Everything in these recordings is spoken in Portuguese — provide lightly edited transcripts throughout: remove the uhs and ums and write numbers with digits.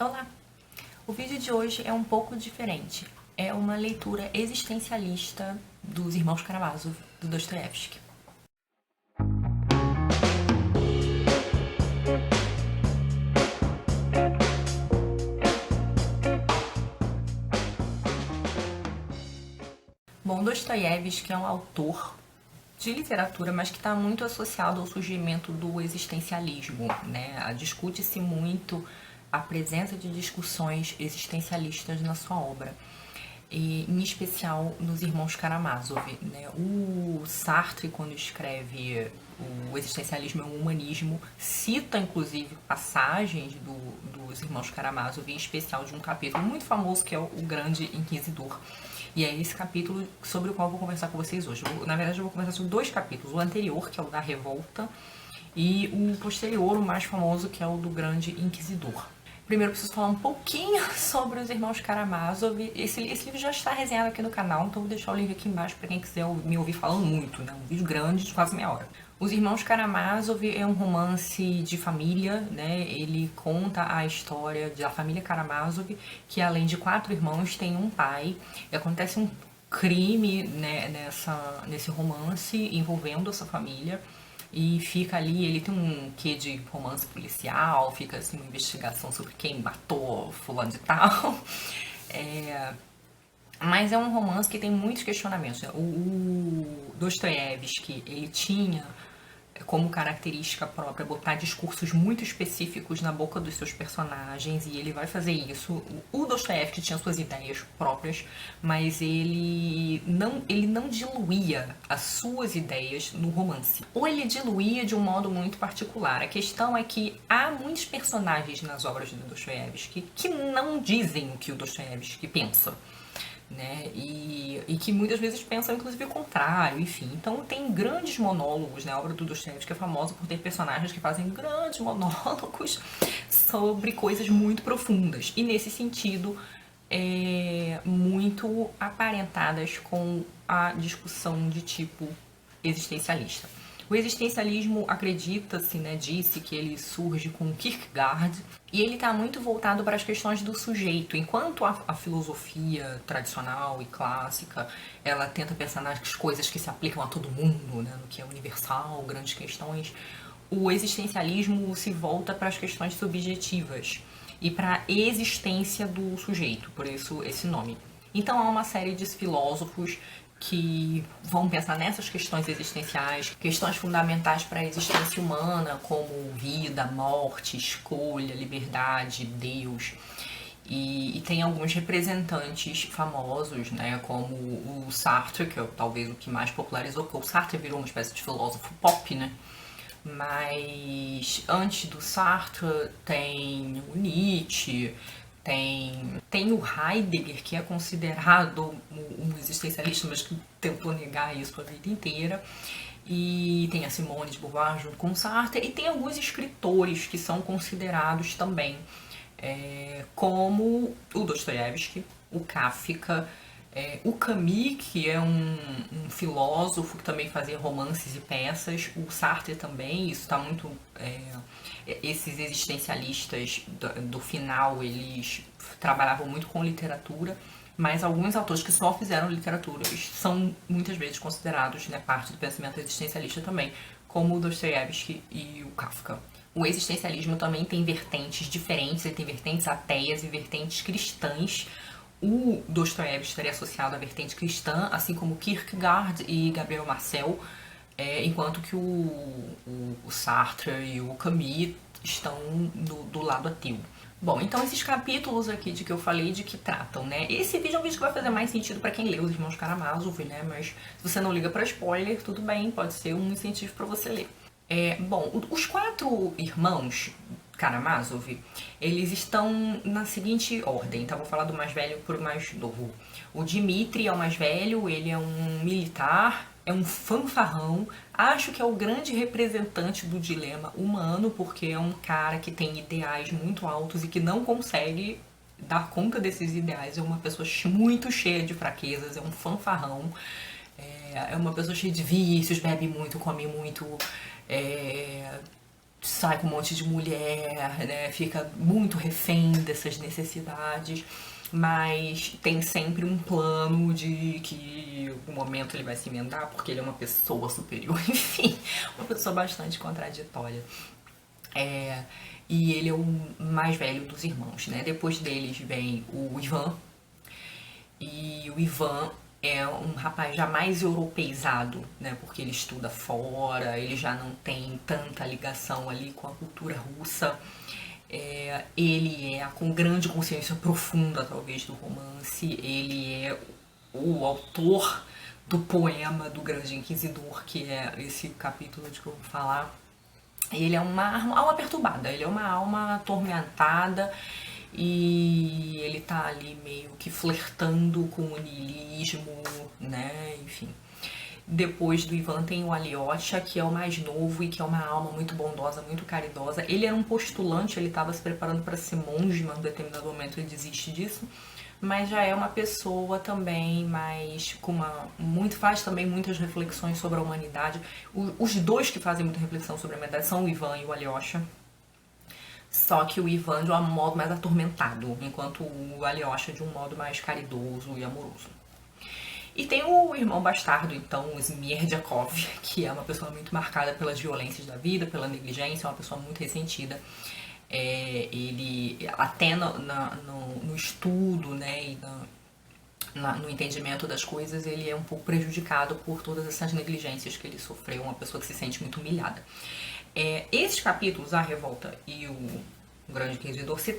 Olá! O vídeo de hoje é um pouco diferente. É uma leitura existencialista dos Irmãos Karamazov, do Dostoiévski. Bom, Dostoiévski é um autor de literatura, mas que está muito associado ao surgimento do existencialismo, né? Discute-se muito a presença de discussões existencialistas na sua obra, e, em especial nos Irmãos Karamazov, né? O Sartre, quando escreve O Existencialismo é um Humanismo, cita inclusive passagens dos Irmãos Karamazov, em especial de um capítulo muito famoso que é o Grande Inquisidor. E é esse capítulo sobre o qual eu vou conversar com vocês hoje. Na verdade, eu vou conversar sobre dois capítulos. O anterior, que é o da Revolta, e o posterior, o mais famoso, que é o do Grande Inquisidor. Primeiro, eu preciso falar um pouquinho sobre os Irmãos Karamazov. Esse livro já está resenhado aqui no canal, então vou deixar o link aqui embaixo para quem quiser me ouvir falando muito, né? Um vídeo grande, de quase meia hora. Os Irmãos Karamazov é um romance de família, né? Ele conta a história da família Karamazov, que além de 4 irmãos, tem um pai. E acontece um crime, né, nesse romance envolvendo essa família. E fica ali, ele tem um quê de romance policial, fica assim uma investigação sobre quem matou fulano de tal. Mas é um romance que tem muitos questionamentos. O Dostoiévski, ele tinha como característica própria botar discursos muito específicos na boca dos seus personagens, e ele vai fazer isso. O Dostoiévski tinha suas ideias próprias, mas ele não diluía as suas ideias no romance. Ou ele diluía de um modo muito particular. A questão é que há muitos personagens nas obras do Dostoiévski que não dizem o que o Dostoiévski pensa, né? E que muitas vezes pensam inclusive o contrário, enfim. Então tem grandes monólogos, né? A obra do Dostoiévski é famosa por ter personagens que fazem grandes monólogos sobre coisas muito profundas, e nesse sentido muito aparentadas com a discussão de tipo existencialista. O existencialismo acredita-se, né, disse que ele surge com Kierkegaard, e ele está muito voltado para as questões do sujeito. Enquanto a filosofia tradicional e clássica, ela tenta pensar nas coisas que se aplicam a todo mundo, né, no que é universal, grandes questões, o existencialismo se volta para as questões subjetivas e para a existência do sujeito, por isso esse nome. Então há uma série de filósofos que vão pensar nessas questões existenciais, questões fundamentais para a existência humana, como vida, morte, escolha, liberdade, Deus. E tem alguns representantes famosos, né, como o Sartre, que é talvez o que mais popularizou, porque o Sartre virou uma espécie de filósofo pop, né? Mas antes do Sartre tem o Nietzsche, tem o Heidegger, que é considerado um existencialista, mas que tentou negar isso a vida inteira. E tem a Simone de Beauvoir junto com o Sartre. E tem alguns escritores que são considerados também, como o Dostoiévski, o Kafka, o Camus, que é um filósofo que também fazia romances e peças, o Sartre também. Isso está muito... esses existencialistas do final, eles trabalhavam muito com literatura, mas alguns autores que só fizeram literatura são muitas vezes considerados, né, parte do pensamento existencialista também, como o Dostoiévski e o Kafka. O existencialismo também tem vertentes diferentes, ele tem vertentes ateias e vertentes cristãs. O Dostoiévski estaria associado à vertente cristã, assim como Kierkegaard e Gabriel Marcel, enquanto que o Sartre e o Camus estão do lado ateu. Bom, então esses capítulos aqui de que eu falei, de que tratam, né? Esse vídeo é um vídeo que vai fazer mais sentido para quem lê os Irmãos Karamazov, né? Mas se você não liga para spoiler, tudo bem, pode ser um incentivo para você ler. Bom, os 4 irmãos Karamazov, eles estão na seguinte ordem, então vou falar do mais velho pro mais novo. O Dmitri é o mais velho, ele é um militar, é um fanfarrão, acho que é o grande representante do dilema humano, porque é um cara que tem ideais muito altos e que não consegue dar conta desses ideais, é uma pessoa muito cheia de fraquezas, é um fanfarrão, é uma pessoa cheia de vícios, bebe muito, come muito, sai com um monte de mulher, né? Fica muito refém dessas necessidades, mas tem sempre um plano de que o momento ele vai se emendar porque ele é uma pessoa superior, enfim, uma pessoa bastante contraditória. E ele é o mais velho dos irmãos, né? Depois deles vem o Ivan, e o Ivan é um rapaz já mais europeizado, né? Porque ele estuda fora, ele já não tem tanta ligação ali com a cultura russa. Ele é com grande consciência profunda, talvez, do romance. Ele é o autor do poema do Grande Inquisidor, que é esse capítulo de que eu vou falar. Ele é uma alma perturbada, ele é uma alma atormentada e ele tá ali meio que flertando com o niilismo, né? Enfim. Depois do Ivan tem o Alyosha, que é o mais novo e que é uma alma muito bondosa, muito caridosa. Ele era um postulante, ele estava se preparando para ser monge, mas em determinado momento ele desiste disso. Mas já é uma pessoa também mais com faz também muitas reflexões sobre a humanidade. Os dois que fazem muita reflexão sobre a humanidade são o Ivan e o Alyosha. Só que o Ivan de um modo mais atormentado, enquanto o Alyosha de um modo mais caridoso e amoroso. E tem o irmão bastardo, então, o Smerdyakov, que é uma pessoa muito marcada pelas violências da vida, pela negligência, é uma pessoa muito ressentida. Ele, até no estudo, né, e no entendimento das coisas, ele é um pouco prejudicado por todas essas negligências que ele sofreu, uma pessoa que se sente muito humilhada. Esses capítulos, a revolta e o Grande Inquisidor, se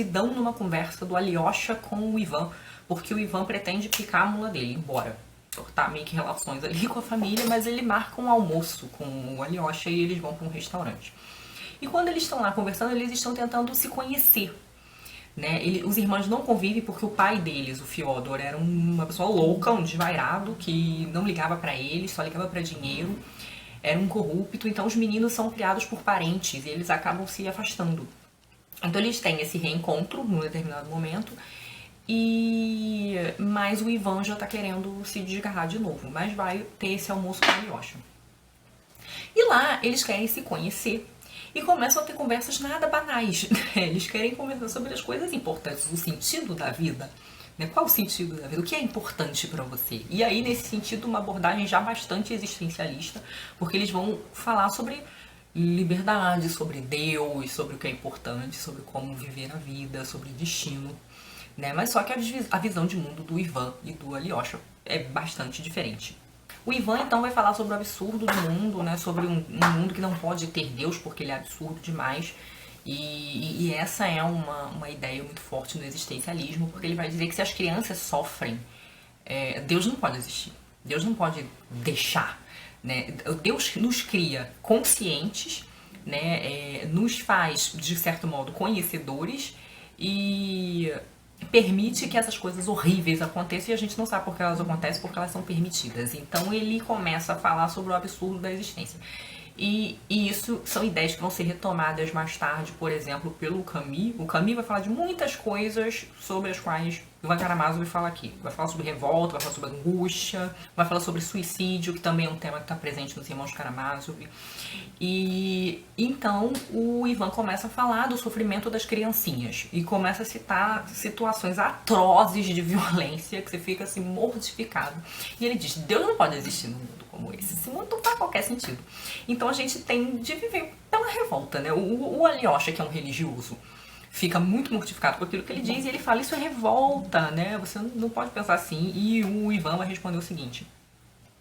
dão numa conversa do Alyosha com o Ivan, porque o Ivan pretende picar a mula dele, embora cortar meio que relações ali com a família, mas ele marca um almoço com o Alyosha e eles vão para um restaurante. E quando eles estão lá conversando, eles estão tentando se conhecer, né? Os irmãos não convivem porque o pai deles, o Fyodor, era uma pessoa louca, um desvairado, que não ligava para eles, só ligava para dinheiro, era um corrupto. Então os meninos são criados por parentes e eles acabam se afastando. Então eles têm esse reencontro num determinado momento, mas o Ivan já tá querendo se desgarrar de novo, mas vai ter esse almoço com o Alyosha. E lá eles querem se conhecer e começam a ter conversas nada banais. Eles querem conversar sobre as coisas importantes, o sentido da vida. Né? Qual o sentido da vida? O que é importante para você? E aí, nesse sentido, uma abordagem já bastante existencialista, porque eles vão falar sobre liberdade, sobre Deus, sobre o que é importante, sobre como viver a vida, sobre destino. Né? Mas só que a visão de mundo do Ivan e do Alyosha é bastante diferente. O Ivan, então, vai falar sobre o absurdo do mundo, né? Sobre um mundo que não pode ter Deus porque ele é absurdo demais. E essa é uma ideia muito forte no existencialismo, porque ele vai dizer que se as crianças sofrem, Deus não pode existir. Deus não pode deixar. Né? Deus nos cria conscientes, né? Nos faz, de certo modo, conhecedores e permite que essas coisas horríveis aconteçam e a gente não sabe por que elas acontecem, porque elas são permitidas. Então ele começa a falar sobre o absurdo da existência. E isso são ideias que vão ser retomadas mais tarde, por exemplo, pelo Camus. O Camus vai falar de muitas coisas sobre as quais o Ivan Karamazov vai falar aqui. Vai falar sobre revolta, vai falar sobre angústia, vai falar sobre suicídio, que também é um tema que está presente nos Irmãos Karamazov. E então o Ivan começa a falar do sofrimento das criancinhas e começa a citar situações atrozes de violência que você fica assim mortificado. E ele diz: Deus não pode existir num mundo como esse. Esse mundo não faz qualquer sentido. Então a gente tem de viver pela revolta, né? O Alyosha, que é um religioso, fica muito mortificado com aquilo que ele diz e ele fala: isso é revolta, né? Você não pode pensar assim. E o Ivan vai responder o seguinte: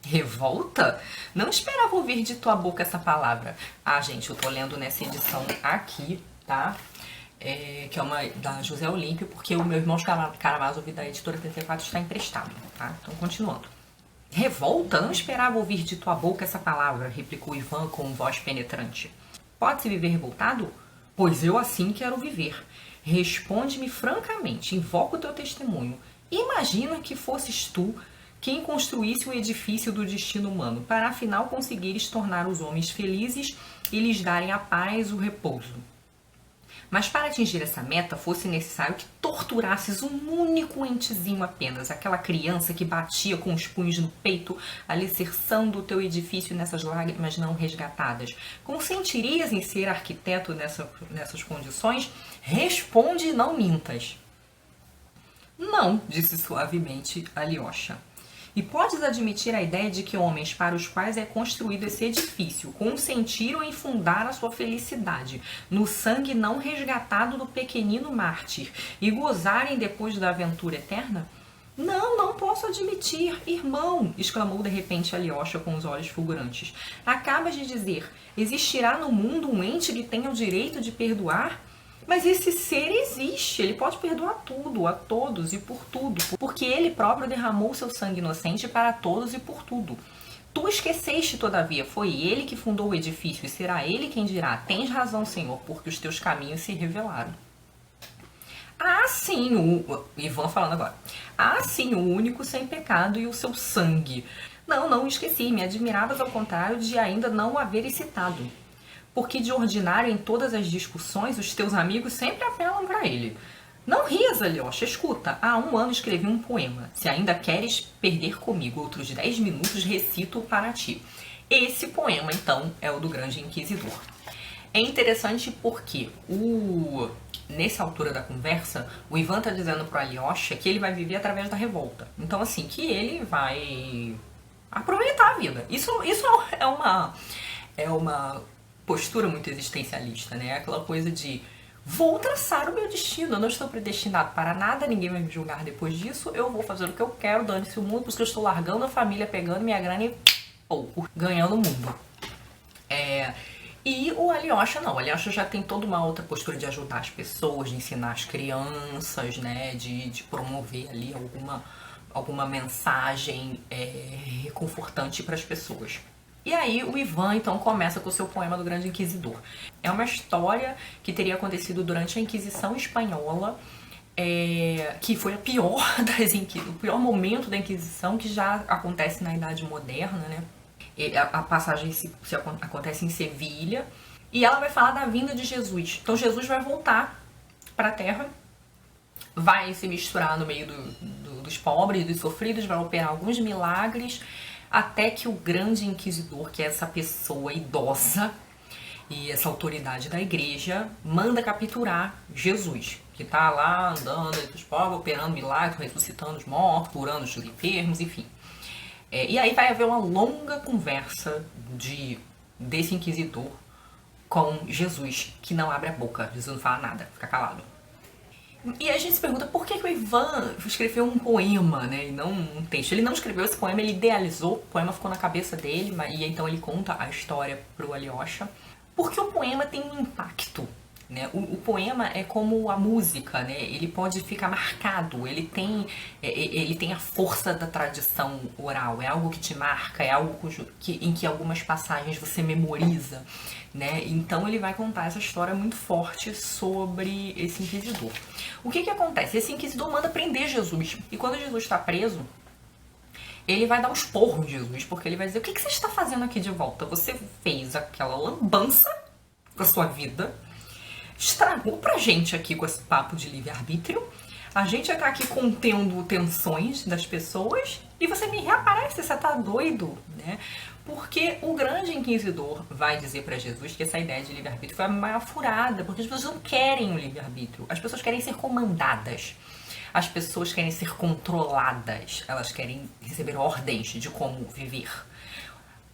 revolta? Não esperava ouvir de tua boca essa palavra. Ah, gente, eu tô lendo nessa edição aqui, tá? Que é uma da José Olímpio, porque o meu irmão Karamazov da editora 34 está emprestado, tá? Então, continuando. Revolta? Não esperava ouvir de tua boca essa palavra, replicou Ivan com voz penetrante. Pode-se viver revoltado? Pois eu assim quero viver. Responde-me francamente, invoco o teu testemunho. Imagina que fosses tu quem construísse o edifício do destino humano, para afinal conseguires tornar os homens felizes e lhes darem a paz, o repouso. Mas para atingir essa meta fosse necessário que torturasses um único entezinho apenas, aquela criança que batia com os punhos no peito, alicerçando o teu edifício nessas lágrimas não resgatadas. Consentirias em ser arquiteto nessas condições? Responde e não mintas. Não, disse suavemente Alyosha. E podes admitir a ideia de que homens para os quais é construído esse edifício consentiram em fundar a sua felicidade no sangue não resgatado do pequenino mártir e gozarem depois da aventura eterna? Não, não posso admitir, irmão, exclamou de repente Alyosha com os olhos fulgurantes. Acabas de dizer, existirá no mundo um ente que tenha o direito de perdoar? Mas esse ser existe, ele pode perdoar tudo, a todos e por tudo, porque ele próprio derramou seu sangue inocente para todos e por tudo. Tu esqueceste, todavia, foi ele que fundou o edifício e será ele quem dirá, tens razão, Senhor, porque os teus caminhos se revelaram. Ah, sim, o Ivan falando agora. Ah, sim, o único sem pecado e o seu sangue. Não esqueci, me admiravas ao contrário de ainda não o haveres citado. Porque de ordinário em todas as discussões os teus amigos sempre apelam para ele. Não rias, Alyosha, escuta, há 1 ano escrevi um poema. Se ainda queres perder comigo outros 10 minutos, recito para ti. Esse poema, então, é o do Grande Inquisidor. É interessante porque nessa altura da conversa, o Ivan está dizendo para o Alyosha que ele vai viver através da revolta. Então, assim, que ele vai aproveitar a vida. Isso é uma postura muito existencialista, né? Aquela coisa de vou traçar o meu destino, eu não estou predestinado para nada, ninguém vai me julgar depois disso, eu vou fazer o que eu quero, dane-se o mundo, porque eu estou largando a família, pegando minha grana e ganhando o mundo. E o Alyosha não, o Alyosha já tem toda uma outra postura de ajudar as pessoas, de ensinar as crianças, né? De promover ali alguma mensagem reconfortante para as pessoas. E aí o Ivan, então, começa com o seu poema do Grande Inquisidor. É uma história que teria acontecido durante a Inquisição Espanhola, que foi o pior momento da Inquisição, que já acontece na Idade Moderna, né? A passagem acontece em Sevilha, e ela vai falar da vinda de Jesus. Então Jesus vai voltar para a Terra, vai se misturar no meio dos pobres, dos sofridos, vai operar alguns milagres, até que o Grande Inquisidor, que é essa pessoa idosa e essa autoridade da igreja, manda capturar Jesus, que tá lá andando entre os povos, operando milagres, ressuscitando os mortos, curando os enfermos, enfim. E aí vai haver uma longa conversa desse inquisidor com Jesus, que não abre a boca, Jesus não fala nada, fica calado. E aí a gente se pergunta por que o Ivan escreveu um poema, né, e não um texto. Ele não escreveu esse poema, ele idealizou, o poema ficou na cabeça dele, e então ele conta a história pro Alyosha. Porque o poema tem um impacto, né? O poema é como a música, né? Ele pode ficar marcado, ele tem a força da tradição oral, é algo que te marca, é algo em que algumas passagens você memoriza, né? Então ele vai contar essa história muito forte sobre esse inquisidor. O que acontece? Esse inquisidor manda prender Jesus, e quando Jesus está preso, ele vai dar um esporro em Jesus, porque ele vai dizer, o que você está fazendo aqui de volta? Você fez aquela lambança com a sua vida, estragou pra gente aqui com esse papo de livre-arbítrio, a gente já tá aqui contendo tensões das pessoas, e você me reaparece, você tá doido, né? Porque o Grande Inquisidor vai dizer pra Jesus que essa ideia de livre-arbítrio foi a maior furada, porque as pessoas não querem o livre-arbítrio, as pessoas querem ser comandadas. As pessoas querem ser controladas, elas querem receber ordens de como viver.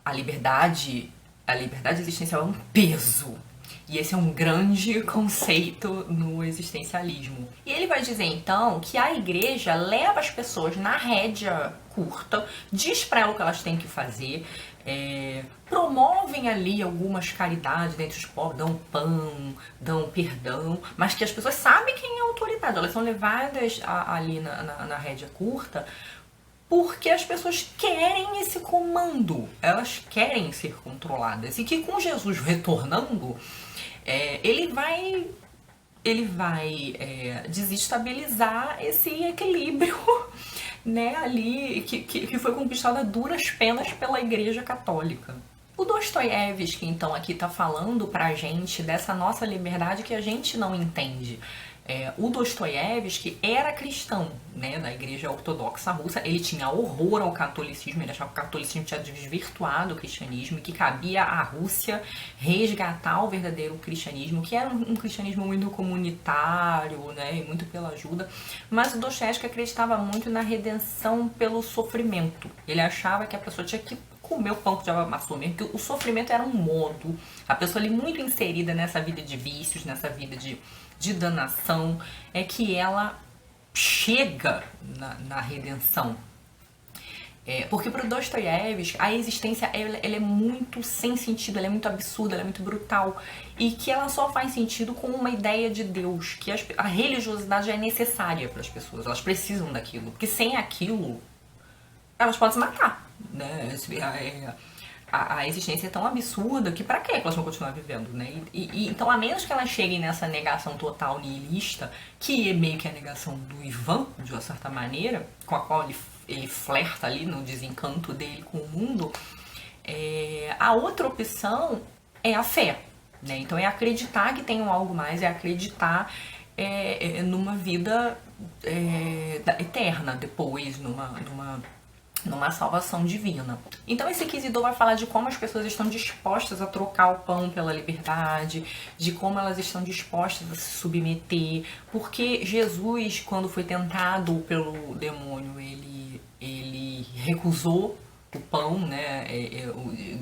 A liberdade existencial é um peso. E esse é um grande conceito no existencialismo. E ele vai dizer, então, que a igreja leva as pessoas na rédea curta, diz para elas o que elas têm que fazer, promovem ali algumas caridades dentre os pobres, dão pão, dão perdão, mas que as pessoas sabem quem é a autoridade, elas são levadas ali na rédea curta porque as pessoas querem esse comando, elas querem ser controladas, e que com Jesus retornando, ele vai desestabilizar esse equilíbrio, né, ali que foi conquistado a duras penas pela Igreja Católica. O Dostoiévski, então, aqui tá falando pra gente dessa nossa liberdade que a gente não entende. O Dostoiévski era cristão, né, da Igreja Ortodoxa Russa. Ele tinha horror ao catolicismo, ele achava que o catolicismo tinha desvirtuado o cristianismo e que cabia à Rússia resgatar o verdadeiro cristianismo, que era um cristianismo muito comunitário, né, e muito pela ajuda. Mas o Dostoiévski acreditava muito na redenção pelo sofrimento. Ele achava que a pessoa tinha que comer o pão que o diabo amassou mesmo, que o sofrimento era um modo. A pessoa ali muito inserida nessa vida de vícios, nessa vida de danação, é que ela chega na redenção. Porque para o Dostoiévski a existência ela é muito sem sentido, ela é muito absurda, ela é muito brutal, e que ela só faz sentido com uma ideia de Deus, que a religiosidade é necessária para as pessoas, elas precisam daquilo, porque sem aquilo elas podem se matar, né? A existência é tão absurda que pra que elas vão continuar vivendo, né? Então, a menos que elas cheguem nessa negação total nihilista, que é meio que a negação do Ivan, de uma certa maneira, com a qual ele flerta ali no desencanto dele com o mundo, a outra opção é a fé, né? Então, é acreditar que tem um algo mais, é acreditar numa vida eterna depois, numa salvação divina. Então esse inquisidor vai falar de como as pessoas estão dispostas a trocar o pão pela liberdade, de como elas estão dispostas a se submeter, porque Jesus, quando foi tentado pelo demônio, ele recusou o pão, né?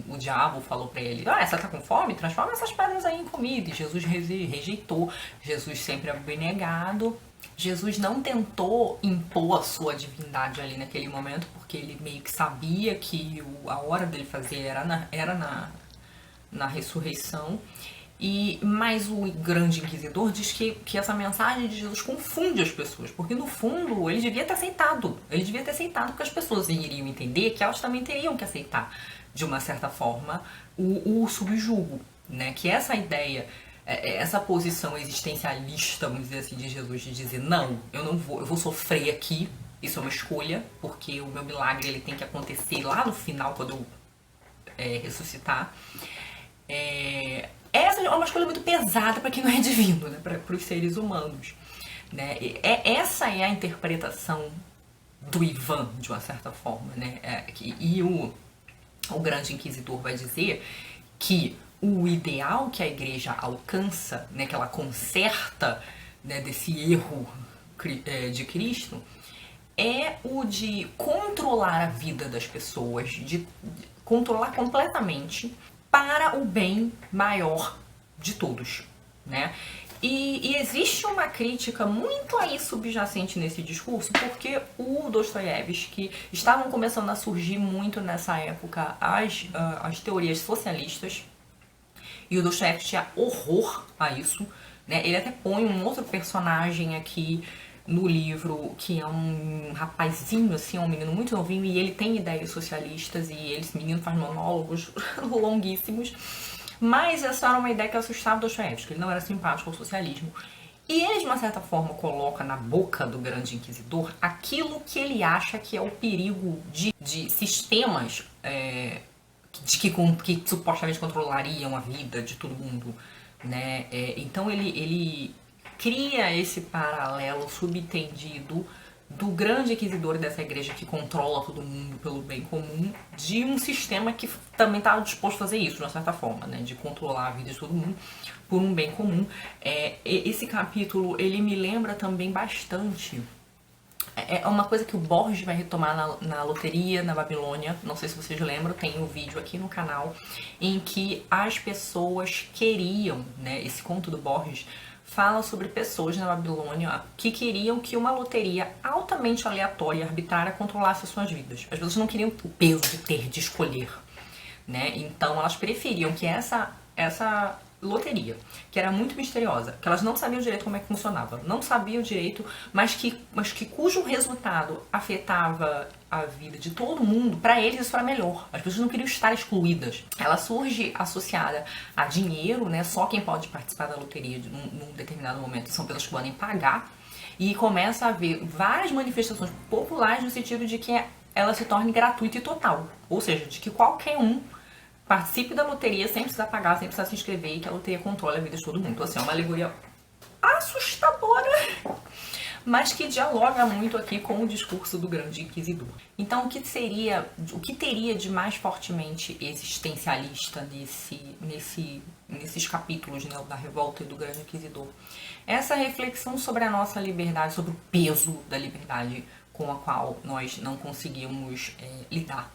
O diabo falou pra ele: você tá com fome? Transforma essas pedras aí em comida. E Jesus rejeitou. Jesus sempre abnegado. Jesus não tentou impor a sua divindade ali naquele momento, porque ele meio que sabia que a hora dele fazer era na ressurreição. Mas o grande inquisidor diz que essa mensagem de Jesus confunde as pessoas, porque no fundo ele devia ter aceitado. Ele devia ter aceitado porque as pessoas iriam entender que elas também teriam que aceitar, de uma certa forma, o subjugo, né? Que essa ideia, essa posição existencialista, vamos dizer assim, de Jesus, de dizer: não, eu vou sofrer aqui, isso é uma escolha, porque o meu milagre ele tem que acontecer lá no final, quando eu ressuscitar. Essa é uma escolha muito pesada para quem não é divino, né? Para os seres humanos, né? Essa é a interpretação do Ivan, de uma certa forma, né? O grande inquisidor vai dizer que o ideal que a igreja alcança, né, que ela conserta, né, desse erro de Cristo, é o de controlar a vida das pessoas, de controlar completamente para o bem maior de todos, né? E existe uma crítica muito aí subjacente nesse discurso, porque o Dostoiévski estavam começando a surgir muito nessa época as teorias socialistas, e o Dostoiévski tinha horror a isso, né? Ele até põe um outro personagem aqui no livro, que é um rapazinho, assim, um menino muito novinho, e ele tem ideias socialistas, e esse menino faz monólogos longuíssimos. Mas essa era uma ideia que assustava o Dostoiévski, ele não era simpático ao socialismo. E ele, de uma certa forma, coloca na boca do grande inquisidor aquilo que ele acha que é o perigo de sistemas que supostamente controlariam a vida de todo mundo, né? Então ele cria esse paralelo subentendido do grande inquisidor dessa igreja que controla todo mundo pelo bem comum, de um sistema que também está disposto a fazer isso, de uma certa forma, né? De controlar a vida de todo mundo por um bem comum. Esse capítulo, ele me lembra também bastante. É uma coisa que o Borges vai retomar na loteria, na Babilônia. Não sei se vocês lembram, tem um vídeo aqui no canal em que as pessoas queriam, né? Esse conto do Borges fala sobre pessoas na Babilônia que queriam que uma loteria altamente aleatória e arbitrária controlasse as suas vidas. As pessoas não queriam o peso de ter de escolher, né? Então elas preferiam que essa loteria, que era muito misteriosa, que elas não sabiam direito como é que funcionava, não sabiam direito, mas que cujo resultado afetava a vida de todo mundo, para eles isso era melhor. As pessoas não queriam estar excluídas. Ela surge associada a dinheiro, né? Só quem pode participar da loteria num determinado momento são pessoas que podem pagar, e começa a haver várias manifestações populares no sentido de que ela se torne gratuita e total, ou seja, de que qualquer um Participe da loteria sem precisar pagar, sem precisar se inscrever, e que a loteria controla a vida de todo mundo. Então, assim, é uma alegoria assustadora, mas que dialoga muito aqui com o discurso do grande inquisidor. Então, o que teria de mais fortemente existencialista nesses capítulos, né, da revolta e do grande inquisidor? Essa reflexão sobre a nossa liberdade, sobre o peso da liberdade com a qual nós não conseguimos lidar.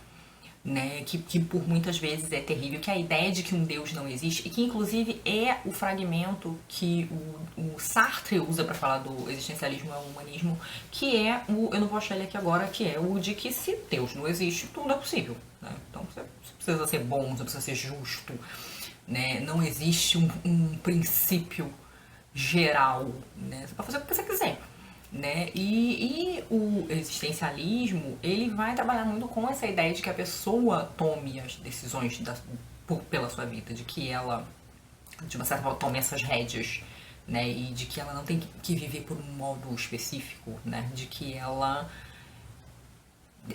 Né, que por muitas vezes é terrível, que é a ideia de que um Deus não existe, e que inclusive é o fragmento que o Sartre usa para falar do existencialismo e humanismo, que é eu não vou achar ele aqui agora, que é o de que se Deus não existe, tudo é possível. Né? Então você precisa ser bom, você precisa ser justo, né? Não existe um princípio geral, né? Você pode fazer o que você quiser. Né? E o existencialismo, ele vai trabalhar muito com essa ideia de que a pessoa tome as decisões pela sua vida, de que ela, de uma certa forma, tome essas rédeas, né? E de que ela não tem que viver por um modo específico, né? De que ela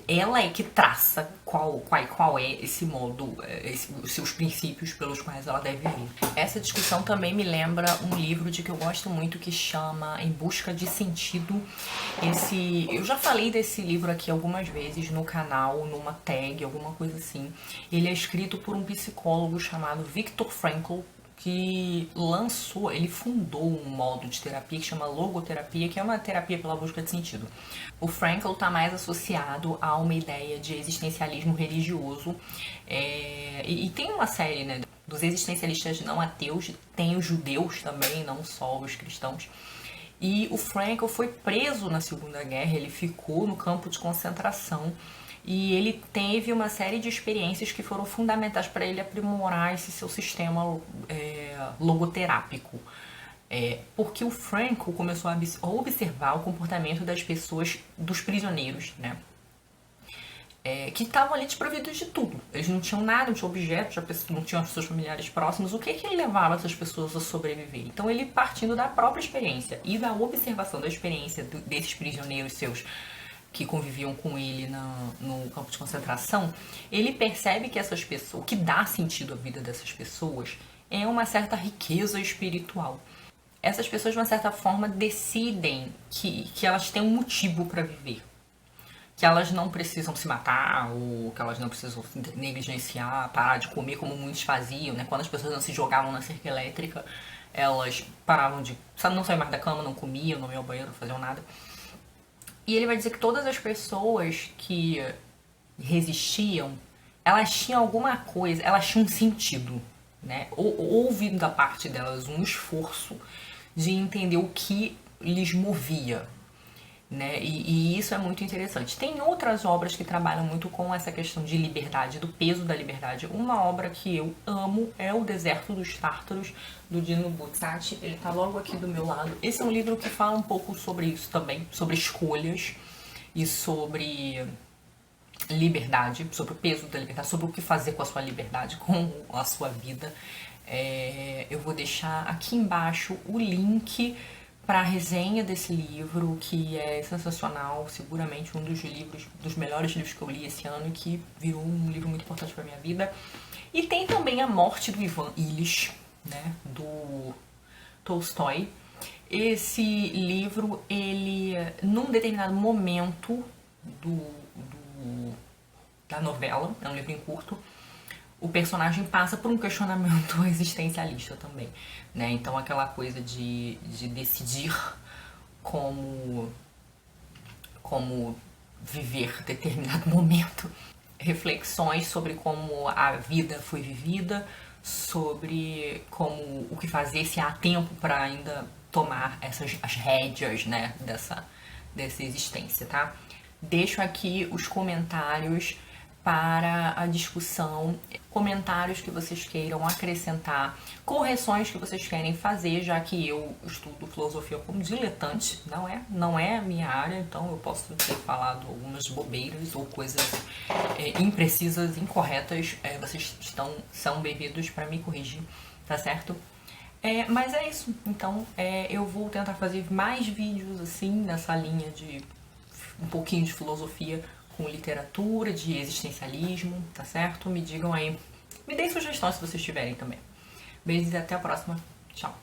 é que traça qual é esse modo, os seus princípios pelos quais ela deve viver. Essa discussão também me lembra um livro de que eu gosto muito, que chama Em Busca de Sentido. Eu já falei desse livro aqui algumas vezes no canal, numa tag, alguma coisa assim. Ele é escrito por um psicólogo chamado Viktor Frankl, que ele fundou um modo de terapia que chama logoterapia, que é uma terapia pela busca de sentido. O Frankl está mais associado a uma ideia de existencialismo religioso, e tem uma série, né, dos existencialistas não ateus, tem os judeus também, não só os cristãos. E o Frankl foi preso na Segunda Guerra, ele ficou no campo de concentração, e ele teve uma série de experiências que foram fundamentais para ele aprimorar esse seu sistema logoterápico. Porque o Frankl começou a observar o comportamento das pessoas, dos prisioneiros, né? Que estavam ali desprovidos de tudo. Eles não tinham nada, não tinham objetos, não tinham seus familiares próximos. O que levava essas pessoas a sobreviver? Então ele, partindo da própria experiência e da observação da experiência desses prisioneiros seus que conviviam com ele no campo de concentração, ele percebe que essas pessoas, o que dá sentido à vida dessas pessoas é uma certa riqueza espiritual. Essas pessoas, de uma certa forma, decidem que elas têm um motivo para viver. Que elas não precisam se matar, ou que elas não precisam negligenciar, parar de comer como muitos faziam, né? Quando as pessoas não se jogavam na cerca elétrica, elas paravam de... não saíam mais da cama, não comiam, não iam ao banheiro, não faziam nada. E ele vai dizer que todas as pessoas que resistiam, elas tinham alguma coisa, elas tinham um sentido, né? Houve da parte delas um esforço de entender o que lhes movia, né? E isso é muito interessante. Tem outras obras que trabalham muito com essa questão de liberdade, do peso da liberdade. Uma obra que eu amo é O Deserto dos Tártaros, do Dino Buzzati. Ele está logo aqui do meu lado. Esse é um livro que fala um pouco sobre isso também, sobre escolhas e sobre liberdade, sobre o peso da liberdade, sobre o que fazer com a sua liberdade, com a sua vida. Eu vou deixar aqui embaixo o link para a resenha desse livro, que é sensacional, seguramente um dos melhores livros que eu li esse ano e que virou um livro muito importante para minha vida. E tem também A Morte do Ivan Illich, né, do Tolstói. Esse livro, ele, num determinado momento da novela, é um livro em curto, o personagem passa por um questionamento existencialista também, né? Então aquela coisa de decidir como viver determinado momento, reflexões sobre como a vida foi vivida, sobre o que fazer, se há tempo para ainda tomar as rédeas, né, dessa existência, tá? Deixo aqui os comentários para a discussão, comentários que vocês queiram acrescentar, correções que vocês querem fazer, já que eu estudo filosofia como diletante, não é a minha área, então eu posso ter falado algumas bobeiras ou coisas imprecisas, incorretas, vocês são bem-vindos para me corrigir, tá certo? Mas é isso, então eu vou tentar fazer mais vídeos assim, nessa linha de um pouquinho de filosofia com literatura, de existencialismo, tá certo? Me digam aí Me deem sugestões se vocês tiverem também. Beijos e até a próxima. Tchau.